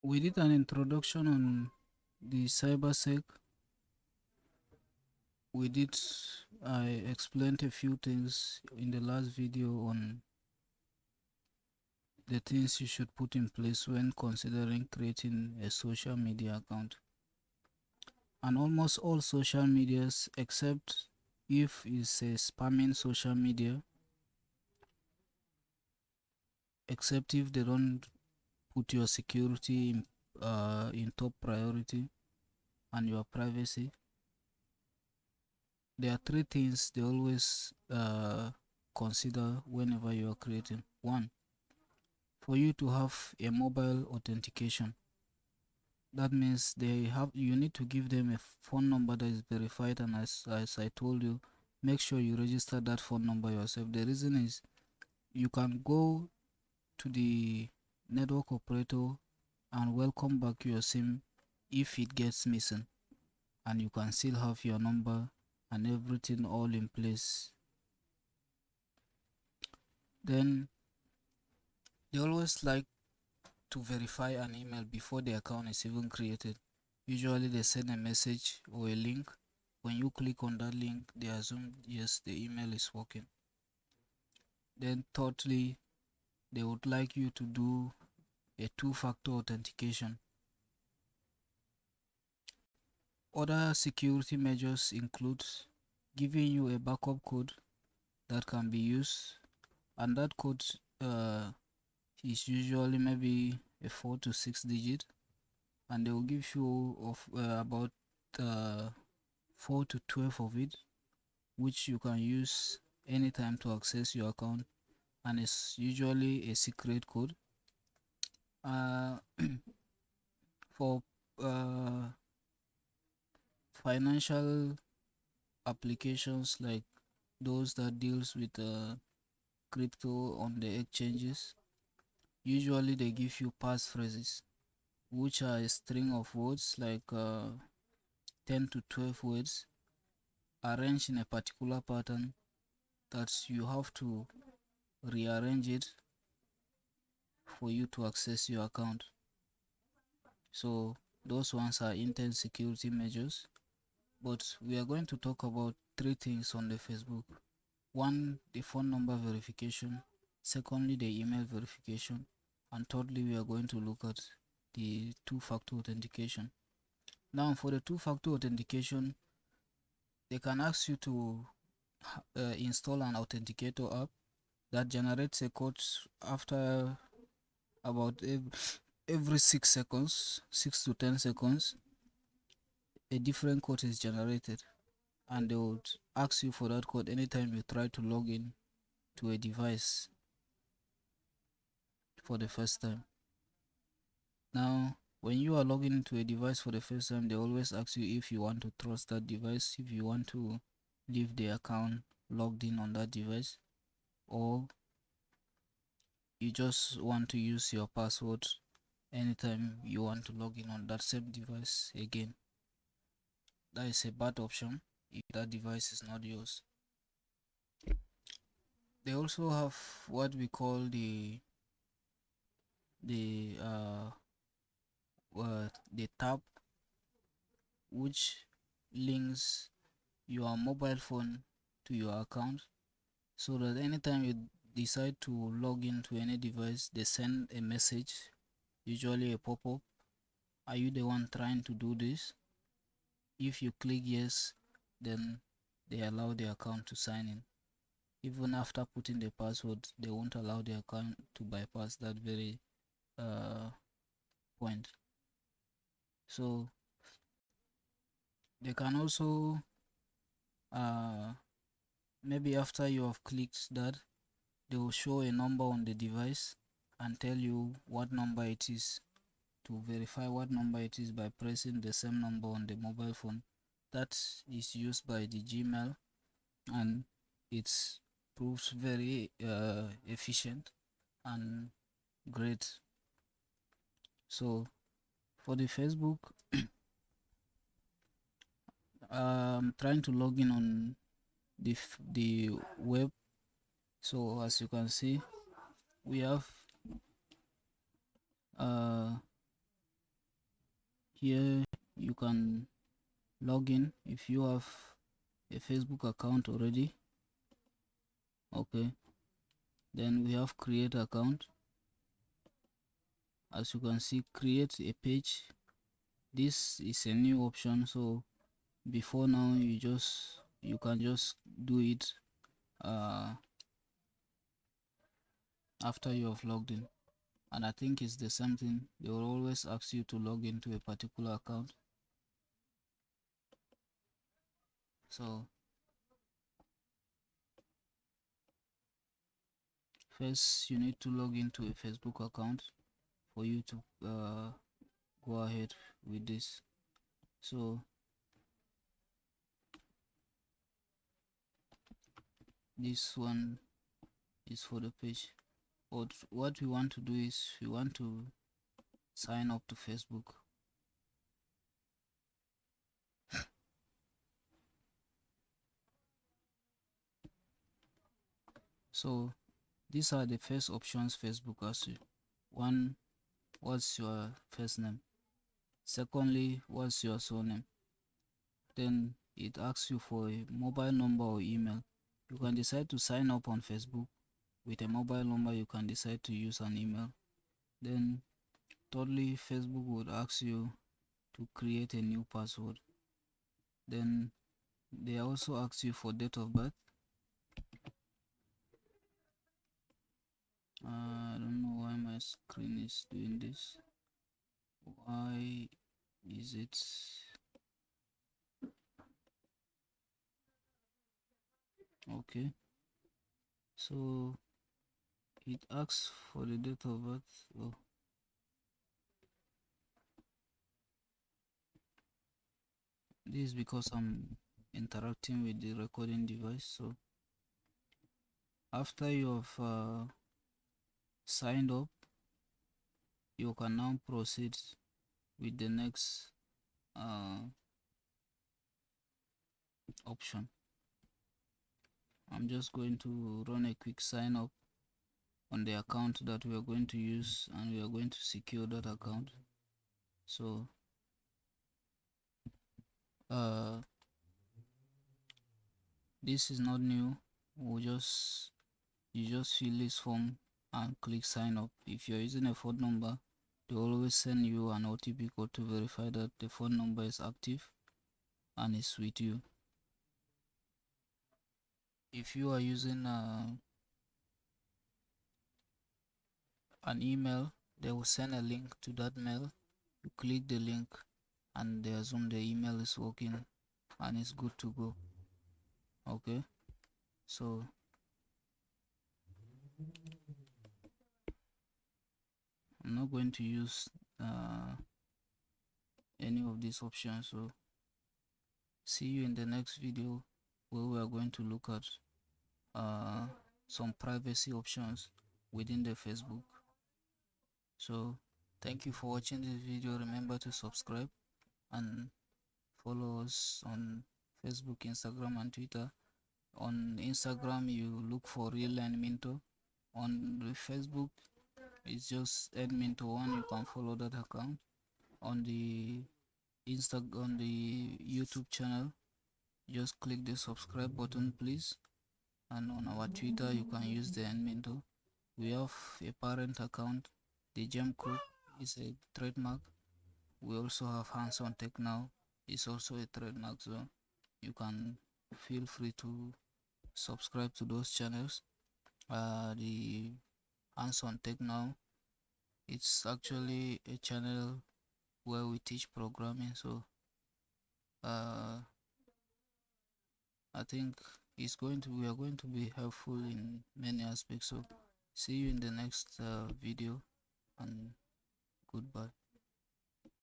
We did an introduction on the cybersec. I explained a few things in the last video on the things you should put in place when considering creating a social media account. And almost all social medias, except if it's a spamming social media, except if they don't put your security in top priority and your privacy, there are three things they always consider whenever you are creating. One, for you to have a mobile authentication. That means you need to give them a phone number that is verified, and as I told you, make sure you register that phone number yourself. The reason is you can go to the network operator and welcome back your SIM if it gets missing, and you can still have your number and everything all in place. Then they always like to verify an email before the account is even created. Usually they send a message or a link. When you click on that link, they assume yes, the email is working. Then thirdly, they would like you to do a two-factor authentication. Other security measures include giving you a backup code that can be used, and that code is usually maybe a 4 to 6 digit, and they will give you about 4 to 12 of it, which you can use anytime to access your account, and it's usually a secret code. For financial applications like those that deals with crypto on the exchanges, usually they give you passphrases, which are a string of words like 10 to 12 words arranged in a particular pattern that you have to rearrange it for you to access your account. So those ones are intense security measures, but we are going to talk about three things on the Facebook. One, the phone number verification. Secondly, the email verification. And thirdly, we are going to look at the two-factor authentication. Now, for the two-factor authentication, they can ask you to install an authenticator app that generates a code after about every 6 seconds, 6 to 10 seconds. A different code is generated, and they would ask you for that code anytime you try to log in to a device for the first time. Now, when you are logging into a device for the first time, they always ask you if you want to trust that device, if you want to leave the account logged in on that device, or you just want to use your password anytime you want to log in on that same device again. That is a bad option if that device is not yours. They also have what we call the tab, which links your mobile phone to your account, so that anytime you decide to log into any device, they send a message, usually a pop-up. Are you the one trying to do this? If you click yes, then they allow the account to sign in. Even after putting the password, they won't allow the account to bypass that very point. So they can also maybe after you have clicked that, they will show a number on the device and tell you what number it is, to verify what number it is by pressing the same number on the mobile phone. That is used by the Gmail, and it's proves very efficient and great. So for the Facebook, I'm trying to log in on the web. So as you can see, we have here you can log in if you have a Facebook account already. Okay, then we have create account. As you can see, create a page. This is a new option, so before now you can just do it after you have logged in, and I think it's the same thing. They will always ask you to log into a particular account. So first you need to log into a Facebook account for you to go ahead with this. So this one is for the page. But what we want to do is we want to sign up to Facebook. So these are the first options Facebook asks you. One, what's your first name? Secondly, what's your surname? Then it asks you for a mobile number or email. You can decide to sign up on Facebook with a mobile number. You can decide to use an email. Then thirdly, Facebook would ask you to create a new password. Then they also ask you for date of birth. I don't know why my screen is doing this. Why is it? Okay, so it asks for the date of birth. Oh, this is because I'm interacting with the recording device. So after you have signed up, you can now proceed with the next option. I'm just going to run a quick sign up on the account that we are going to use, and we are going to secure that account. So this is not new. You just fill this form and click sign up. If you're using a phone number, they always send you an OTP code to verify that the phone number is active and is with you. If you are using an email, they will send a link to that mail. You click the link and they assume the email is working and it's good to go. Okay, so I'm not going to use any of these options. So see you in the next video, where we are going to look at some privacy options within the Facebook. So thank you for watching this video. Remember to subscribe and follow us on Facebook, Instagram and Twitter. On Instagram you look for Real and Minto. On the Facebook it's just Edminto1. You can follow that account. On the on the YouTube channel, just click the subscribe button please. And on our Twitter you can use the Edminto. We have a parent account, the Gemkrook is a trademark. We also have Hands on Tech Now, it's also a trademark, so you can feel free to subscribe to those channels. The Hands on Tech Now, it's actually a channel where we teach programming, so I think we are going to be helpful in many aspects. So see you in the next video, and goodbye.